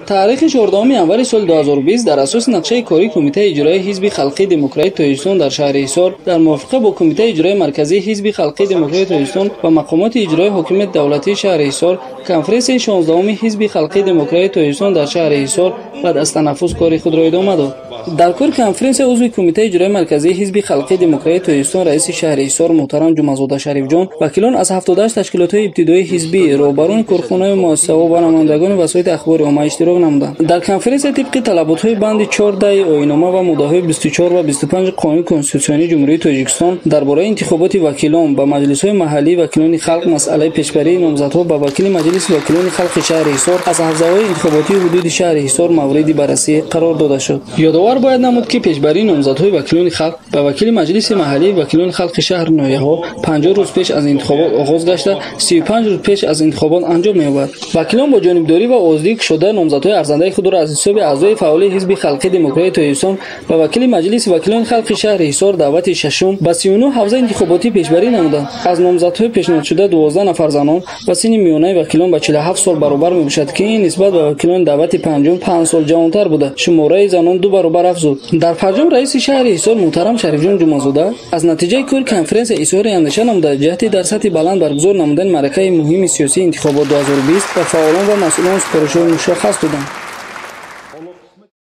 таърихи 14 январи соли 2020 дар асоси нақшаи кории Кумитаи иҷроии Ҳизби Халқии Демократии Тоҷикистон дар шаҳри Ҳисор дар мувофиқа бо Кумитаи иҷроии марказии Ҳизби Халқии Демократии Тоҷикистон ва мақомоти иҷроии ҳокимияти давлатии шаҳри Ҳисор конференсияи 16-уми Ҳизби Халқии Демократии Тоҷикистон дар шаҳри Ҳисор ба дастанаффус кори худро идома дод. дар кори конференсия узви Кумитаи иҷроии марказии Ҳизби Халқии Демократии Тоҷикистон раиси шаҳри Ҳисор муҳтарам Ҷумъазода Шарифҷон, вакилон аз 78 ташкилотҳои ибтидоии ҳизбӣ, роҳбарони корхонаҳои муассисаҳо ва намояндагони васоити ахбори omma иштирок намуданд. дар конференсия тибқи талаботҳои банди 14 оинома ва моддаҳои 24 ва 25 қонуни конститутсионии ҷумҳурии Тоҷикистон дар бораи интихоботи вакилон ба маҷлисҳои маҳаллии вакилони халқ масъалаи пешбарии номзадҳо ба вакили маҷлиси вакилони халқи шаҳри Ҳисор аз ҳавзаҳои интихоботии ҳудуди шаҳри Ҳисор мавриди баррасӣ қарор дода шуд. ёдовар бояд намуд ки пешбарии номзадҳои вакилони халқ ба вакили маҷлиси маҳаллии вакилони халқи шаҳр нояҳо 50 рӯз пеш аз интихобот оғоз гашта 35 рӯз пеш аз интихобот анҷом меёбад. вакилон бо ҷонибдорӣ ва оздӣ кушода номзадҳои арзандаи худро аз ҳисоби аъзои фаъоли Ҳизби Халқии Демократии Тоҷикистон ба вакили маҷлиси вакилони халқи шаҳри Ҳисор даъвати шашум ба 39 ҳавза интихоботӣ пешбарӣ намуданд. аз номзадҳои пешниҳодшуда 12 нафар занон ва синни миёнаи вакилон ба 47 сол баробар мебошад ки ин нисбат ба вакилони даъвати панҷум 5 сол ҷавонтар буда шумораи занон 2 баробар афзуд. дар фарҷом раиси шаҳри Ҳисор муҳтарам Шарифҷон Ҷумъазода аз натиҷаи кори конференсия изҳори андеша намуда ҷаҳди дар сатҳи баланд баргузор намудани маъракаи муҳими сиёсии интихобот 2020 ба фаъолон ва масъулон супоришҳои мушаххас доданд.